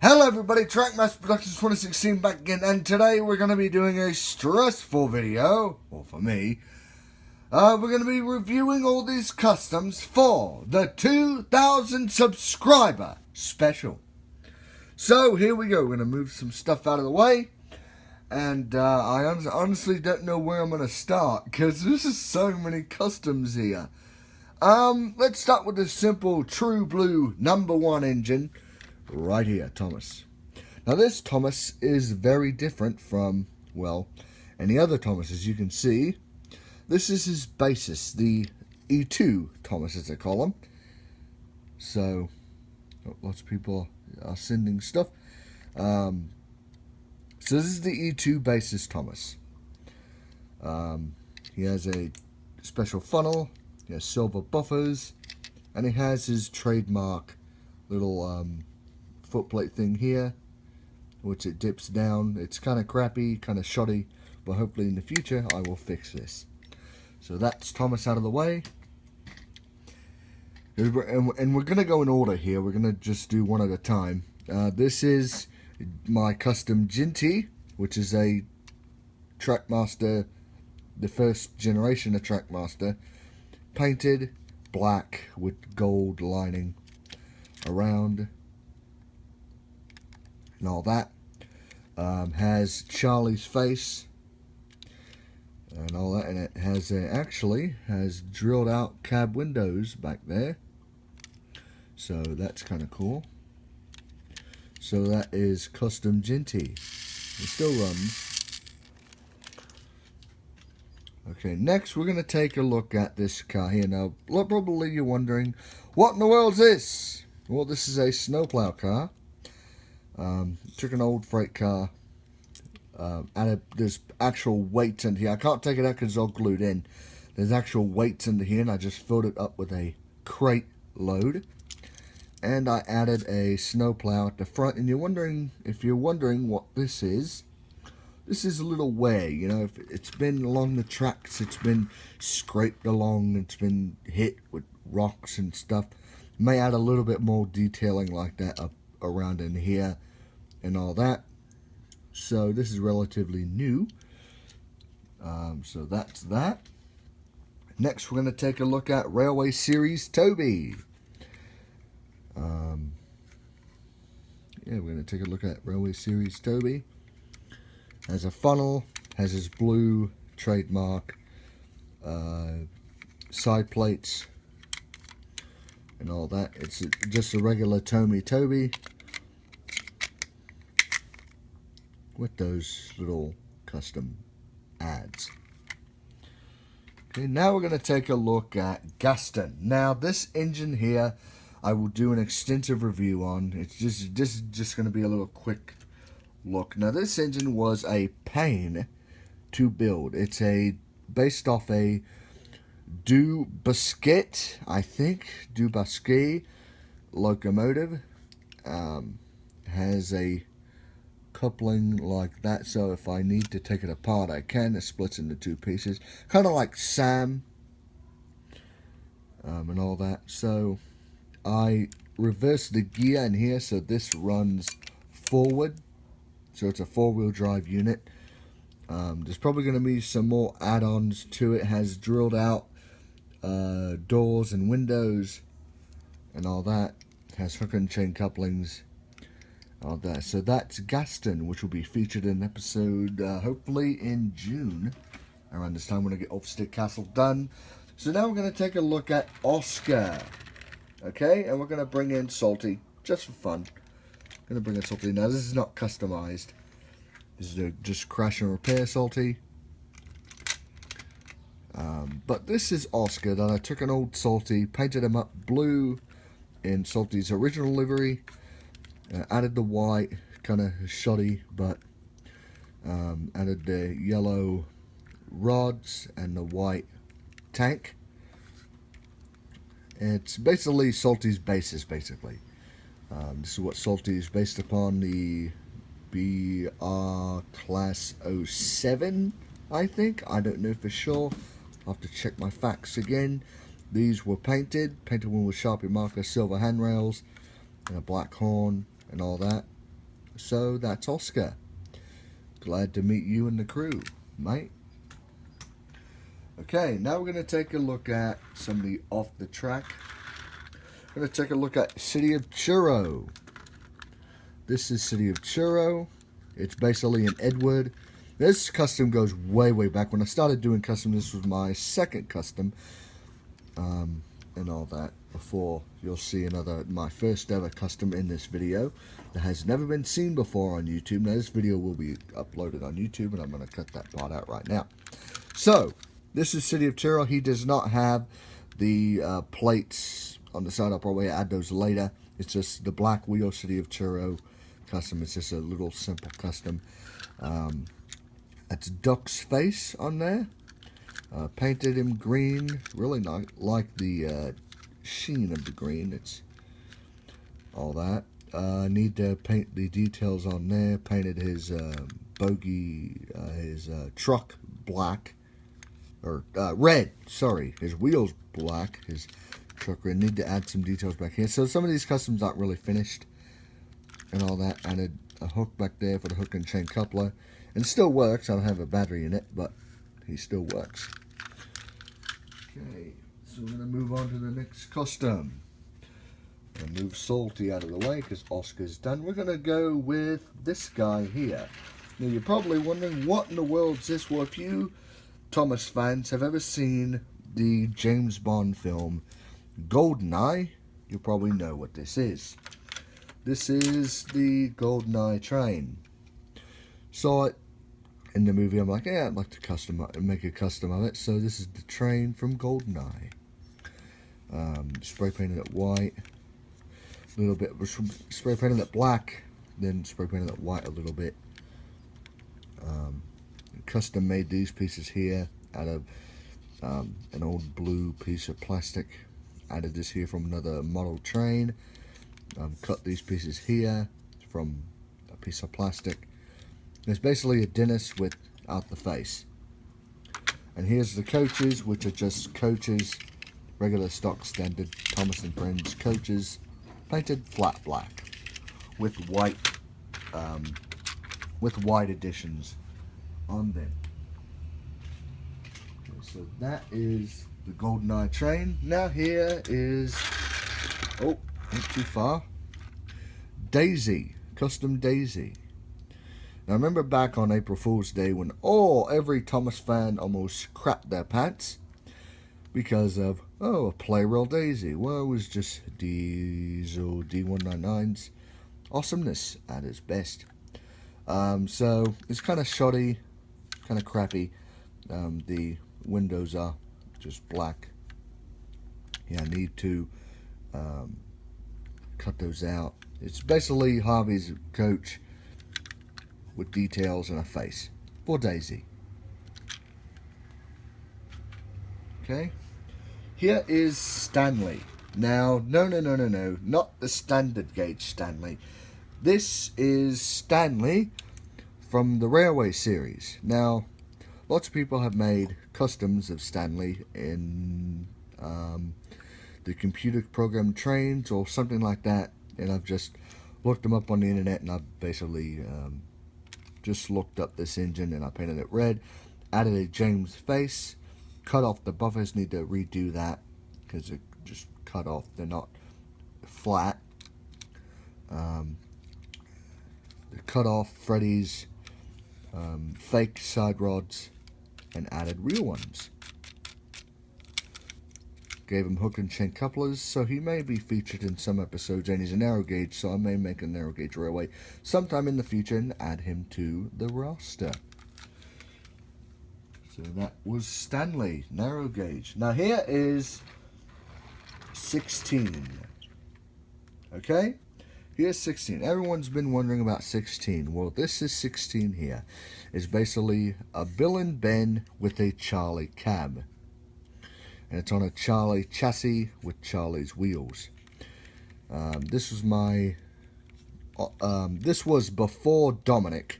Hello everybody, Trackmaster Productions 2016 back again, and today we're going to be doing a stressful video, well for me. We're going to be reviewing all these customs for the 2,000 subscriber special. So here we go, we're going to move some stuff out of the way, and I honestly don't know where I'm going to start, because there's just so many customs here. Let's start with the simple True Blue #1 engine. Right here, Thomas. Now this Thomas is very different from, well, any other Thomas, as you can see. This is his basis, the E2 Thomas, as they call him. So, lots of people are sending stuff. So this is the E2 basis Thomas. He has a special funnel, he has silver buffers, and he has his trademark little footplate thing here, which it dips down. It's kind of crappy, kind of shoddy, but hopefully in the future I will fix this. So that's Thomas out of the way, and we're going to go in order here. We're going to just do one at a time. This is my custom Ginty, which is a Trackmaster, the first generation of Trackmaster, painted black with gold lining around and all that. Has Charlie's face and all that, and it has actually has drilled out cab windows back there, so that's kind of cool. So that is custom Ginty. It still runs. Okay, next we're going to take a look at this car here. Now probably you're wondering, what in the world is this? Well, this is a snowplow car. Took an old freight car, there's actual weights in here. I can't take it out because it's all glued in. There's actual weights into here, and I just filled it up with a crate load. And I added a snowplow at the front, and if you're wondering what this is a little wear. You know, if it's been along the tracks, it's been scraped along, it's been hit with rocks and stuff. May add a little bit more detailing like that up around in here and all that. So this is relatively new. So that's that. Next we're going to take a look at Railway Series Toby. We're going to take a look at Railway Series Toby. Has a funnel, has his blue trademark side plates and all that. It's just a regular Toby with those little custom ads. Okay, now we're going to take a look at Gaston. Now this engine here I will do an extensive review on. This is just going to be a little quick look. Now this engine was a pain to build. It's based off a Du Basquet, I think, Du Basquet locomotive. Has a coupling like that, so if I need to take it apart I can. It splits into two pieces, kind of like Sam and all that. So I reversed the gear in here, so this runs forward, so it's a four-wheel drive unit. There's probably going to be some more add-ons to it. It has drilled out doors and windows and all that. It has hook and chain couplings, all that. So that's Gaston, which will be featured in an episode hopefully in June. Around this time we're going to get Ulfstead Castle done. So now we're going to take a look at Oscar. Okay, and we're going to bring in Salty just for fun. Going to bring in Salty. Now this is not customized. This is just crash and repair Salty. But this is Oscar. That I took an old Salty, painted him up blue in Salty's original livery, added the white, kind of shoddy, but added the yellow rods and the white tank. It's basically Salty's basis, basically. This is what Salty is based upon, the BR Class 07, I think. I don't know for sure. I'll have to check my facts again. These were painted one with Sharpie marker, silver handrails, and a black horn, and all that. So that's Oscar. Glad to meet you and the crew, mate. Okay, now we're going to take a look at some of the off the track. We're going to take a look at City of Churro. This is City of Churro. It's basically an Edward. This custom goes way, way back. When I started doing custom, this was my second custom. And all that. Before you'll see my first ever custom in this video that has never been seen before on YouTube. Now this video will be uploaded on YouTube, and I'm going to cut that part out right now. So this is City of Churro. He does not have the plates on the side. I'll probably add those later. It's just the black wheel City of Churro custom. It's just a little simple custom. That's Duck's face on there. Painted him green. Really not like the sheen of the green. It's all that. Need to paint the details on there. Painted his bogey, his truck black. Or red, sorry. His wheels black. His truck red. Need to add some details back here. So some of these customs aren't really finished. And all that. Added a hook back there for the hook and chain coupler. And it still works. I don't have a battery in it, but he still works. Okay, so we're going to move on to the next custom. I'm going to move Salty out of the way because Oscar's done. We're going to go with this guy here. Now you're probably wondering, what in the world is this? Well, if you Thomas fans have ever seen the James Bond film GoldenEye, you'll probably know what this is. This is the GoldenEye train. Saw it in the movie. I'm like, yeah, I'd like to make a custom of it. So this is the train from GoldenEye. Spray painted it white. A little bit. Spray painted it black. Then spray painted it white a little bit. Custom made these pieces here out of an old blue piece of plastic. Added this here from another model train. Cut these pieces here from a piece of plastic. It's basically a dentist without the face. And here's the coaches, which are just coaches, regular stock standard Thomas & Friends coaches, painted flat black with white additions on them. Okay, so that is the GoldenEye train. Now here is, oh, not too far, Daisy, custom Daisy. Now, remember back on April Fool's Day when every Thomas fan almost crapped their pants because of, a Playreal Daisy. Well, it was just Diesel D199's awesomeness at its best. So, it's kind of shoddy, kind of crappy. The windows are just black. Yeah, I need to cut those out. It's basically Harvey's coach with details and a face for Daisy. Okay, here is Stanley. Now, no, not the standard gauge Stanley. This is Stanley from the Railway series. Now, lots of people have made customs of Stanley in the computer program trains or something like that, and I've just looked them up on the internet, and I've basically just looked up this engine and I painted it red, added a James face, cut off the buffers. Need to redo that because it just cut off, they're not flat. Cut off Freddy's fake side rods and added real ones. Gave him hook and chain couplers, so he may be featured in some episodes, and he's a narrow gauge, so I may make a narrow gauge railway sometime in the future and add him to the roster. So that was Stanley, narrow gauge. Now here is 16. Okay? Here's 16. Everyone's been wondering about 16. Well, this is 16 here. It's basically a Bill and Ben with a Charlie cab. And it's on a Charlie chassis with Charlie's wheels. This was my... this was before Dominic,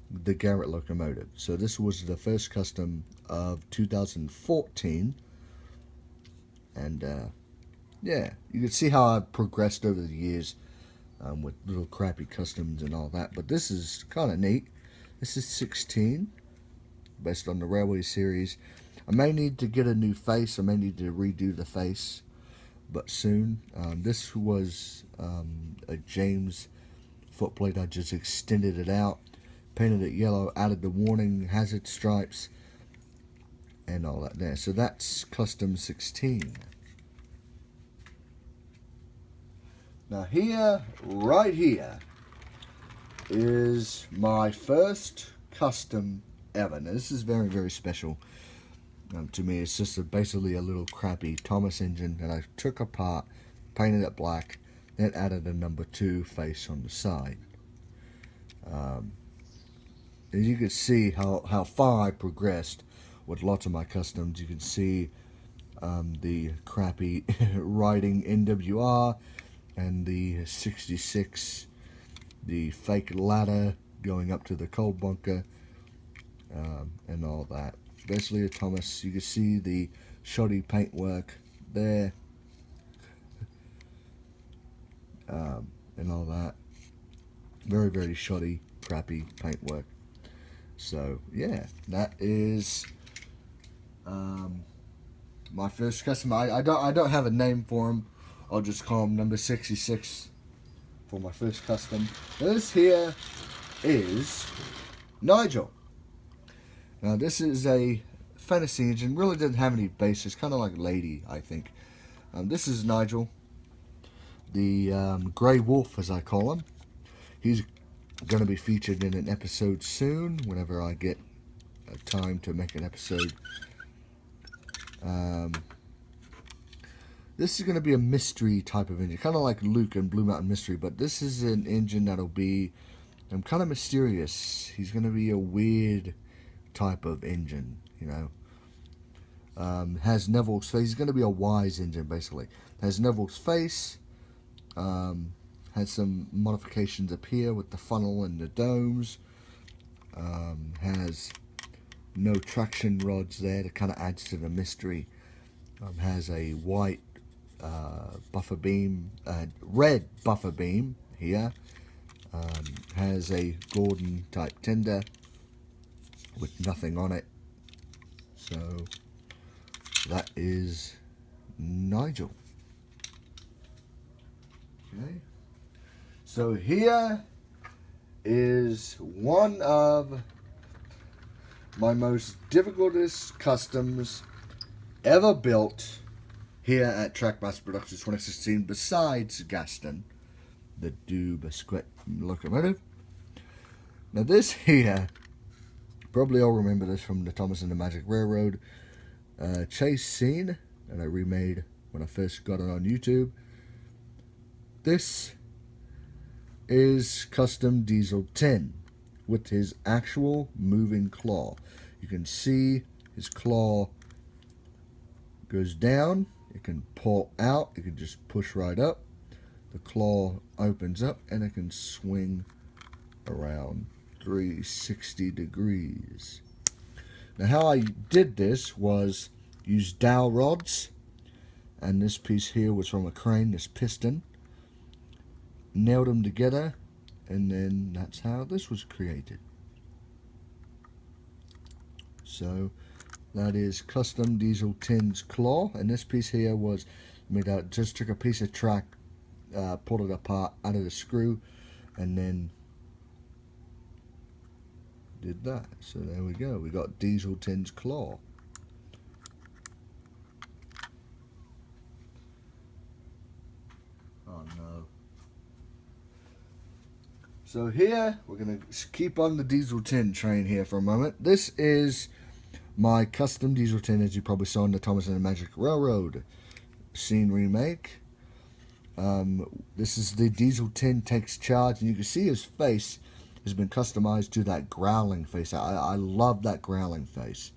the Garrett locomotive. So this was the first custom of 2014. And... yeah, you can see how I've progressed over the years with little crappy customs and all that. But this is kind of neat. This is 16, based on the Railway series. I may need to get a new face. I may need to redo the face, but soon. This was a James footplate. I just extended it out, painted it yellow, added the warning hazard stripes, and all that there. So that's custom 16. Now here, right here, is my first custom ever. Now this is very, very special to me. It's just basically a little crappy Thomas engine that I took apart, painted it black, then added a number 2 face on the side. As you can see how far I progressed with lots of my customs. You can see the crappy Rodney and GWR and the 66, the fake ladder going up to the coal bunker, and all that. Basically a Thomas. You can see the shoddy paintwork there, and all that. Very, very shoddy, crappy paintwork. So yeah, that is my first custom. I don't have a name for him. I'll just call him number 66 for my first custom. This here is Nigel. Now this is a fantasy engine. Really didn't have any bases. Kind of like Lady, I think. This is Nigel, the Grey Wolf, as I call him. He's going to be featured in an episode soon, whenever I get time to make an episode. This is going to be a mystery type of engine, kind of like Luke in Blue Mountain Mystery, but this is an engine that'll be kind of mysterious. He's going to be a weird type of engine, you know. Has Neville's face. He's going to be a wise engine, basically. Has Neville's face. Has some modifications up here with the funnel and the domes. Has no traction rods there. That kind of adds to the mystery. Has a white buffer beam, red buffer beam here. Has a Gordon type tender with nothing on it. So that is Nigel. Okay. So here is one of my most difficultest customs ever built here at Trackmaster Productions 2016, besides Gaston, the Deux Biscuit locomotive. Now this here, probably all remember this from the Thomas and the Magic Railroad chase scene that I remade when I first got it on YouTube. This is custom Diesel 10 with his actual moving claw. You can see his claw goes down, it can pull out, it can just push right up, the claw opens up, and it can swing around 360 degrees. Now how I did this was use dowel rods, and this piece here was from a crane, this piston. Nailed them together, and then that's how this was created. So that is custom Diesel 10's claw, and this piece here was made out. Just took a piece of track, pulled it apart, added a screw, and then did that. So there we go. We got Diesel 10's claw. Oh no. So here, we're going to keep on the Diesel 10 train here for a moment. This is my custom Diesel 10, as you probably saw in the Thomas and the Magic Railroad scene remake. This is the Diesel 10 takes charge, and you can see his face has been customized to that growling face. I love that growling face.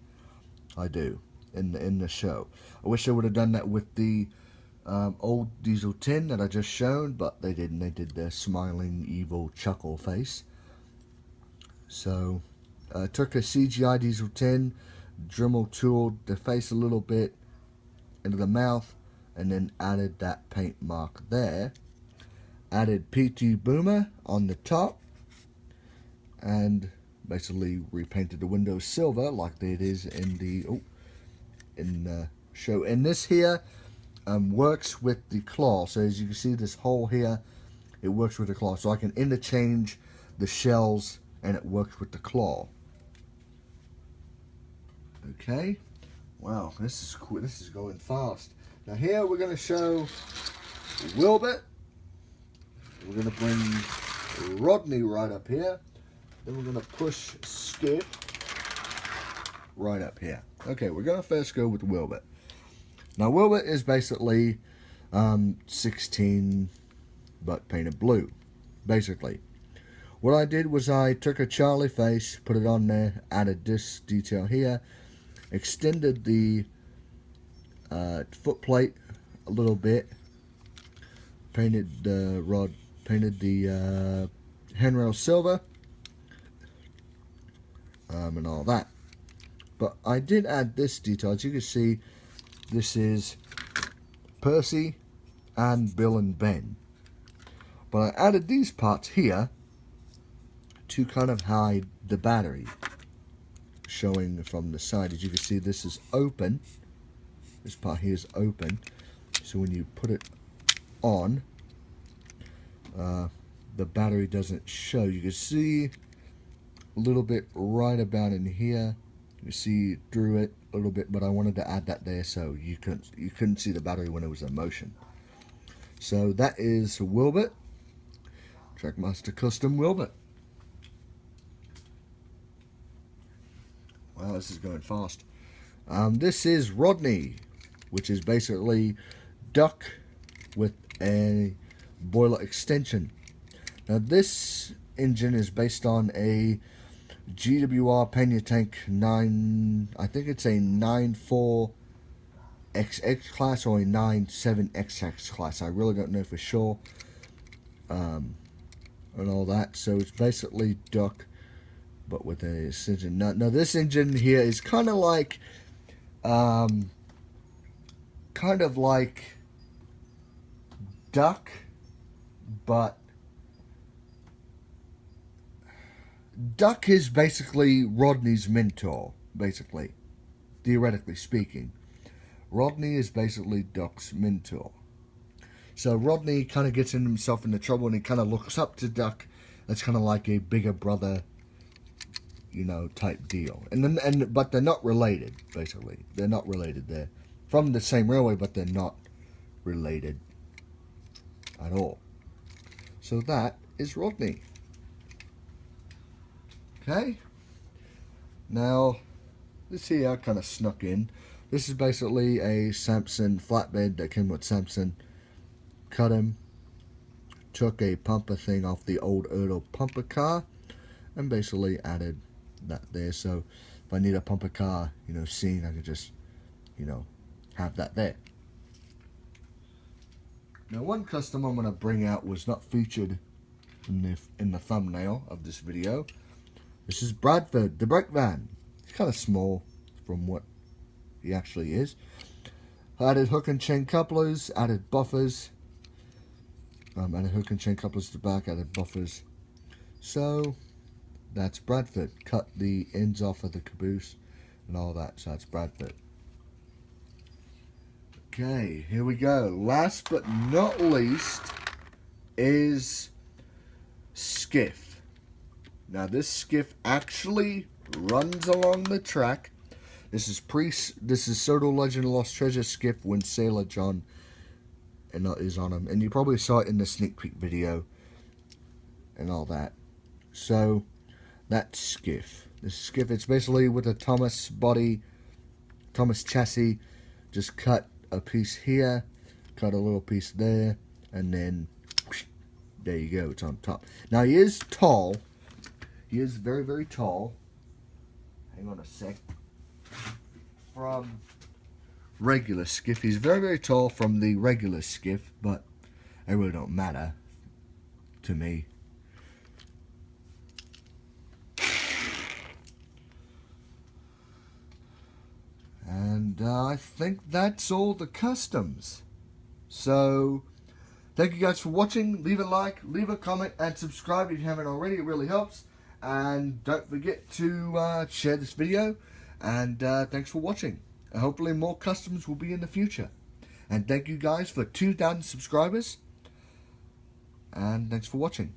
I do, in the show. I wish I would have done that with the old Diesel 10 that I just shown, but they didn't. They did the smiling, evil chuckle face. So I took a CGI Diesel 10, Dremel tooled the face a little bit into the mouth, and then added that paint mark there. added PT Boomer on the top, and basically repainted the windows silver like it is in the show. And this here works with the claw. So as you can see, this hole here, it works with the claw. So I can interchange the shells, and it works with the claw. Okay. Wow, this is cool. This is going fast. Now here we're going to show Wilbert. We're going to bring Rodney right up here. Then we're going to push Skip right up here. Okay, we're going to first go with Wilbert. Now Wilbert is basically 16 but painted blue, basically. What I did was I took a Charlie face, put it on there, added this detail here, extended the foot plate a little bit, painted the handrail silver, and all that. But I did add this detail. As you can see, this is Percy and Bill and Ben. But I added these parts here to kind of hide the battery showing from the side. As you can see, this is open. This part here is open. So when you put it on, the battery doesn't show. You can see a little bit right about in here. You see through it a little bit, but I wanted to add that there so you couldn't see the battery when it was in motion. So that is Wilbert, Trackmaster Custom Wilbert. Wow, this is going fast. This is Rodney, which is basically duck with a boiler extension. Now this engine is based on a GWR Pena Tank 9, I think it's a 9.4 XX class or a 9.7 XX class. I really don't know for sure. And all that. So it's basically duck, but with a engine. Now this engine here is kind of like duck, but Duck is basically Rodney's mentor, basically, theoretically speaking. Rodney is basically Duck's mentor. So Rodney kind of gets himself into trouble and he kind of looks up to Duck. That's kind of like a bigger brother, you know, type deal. But they're not related, basically. They're not related. They're from the same railway, but they're not related at all. So that is Rodney. Okay. Now, this here kind of snuck in. This is basically a Samson flatbed that came with Samson. Cut him. Took a pumper thing off the old Ertl pumper car. And basically added that there. So, if I need a pumper car, you know, scene, I could just, you know, have that there. Now, one custom I'm going to bring out was not featured in the thumbnail of this video. This is Bradford, the brake van. It's kind of small from what he actually is. Added hook and chain couplers, added buffers. Added hook and chain couplers to the back, added buffers. So, that's Bradford. Cut the ends off of the caboose and all that, so that's Bradford. Okay, here we go. Last but not least is Skiff. Now this skiff actually runs along the track. This is Sodal Legend of Lost Treasure skiff when Sailor John is on him, and you probably saw it in the sneak peek video and all that. So that's Skiff. This skiff, it's basically with a Thomas body, Thomas chassis. Just cut a piece here, cut a little piece there, and then there you go. It's on top. Now he is tall. He is very, very tall. Hang on a sec. From regular skiff. He's very, very tall from the regular skiff, but it really don't matter to me. And I think that's all the customs. So, Thank you guys for watching. Leave a like, leave a comment, and subscribe if you haven't already. It really helps. And don't forget to share this video. And thanks for watching. Hopefully more customs will be in the future. And thank you guys for 2,000 subscribers. And thanks for watching.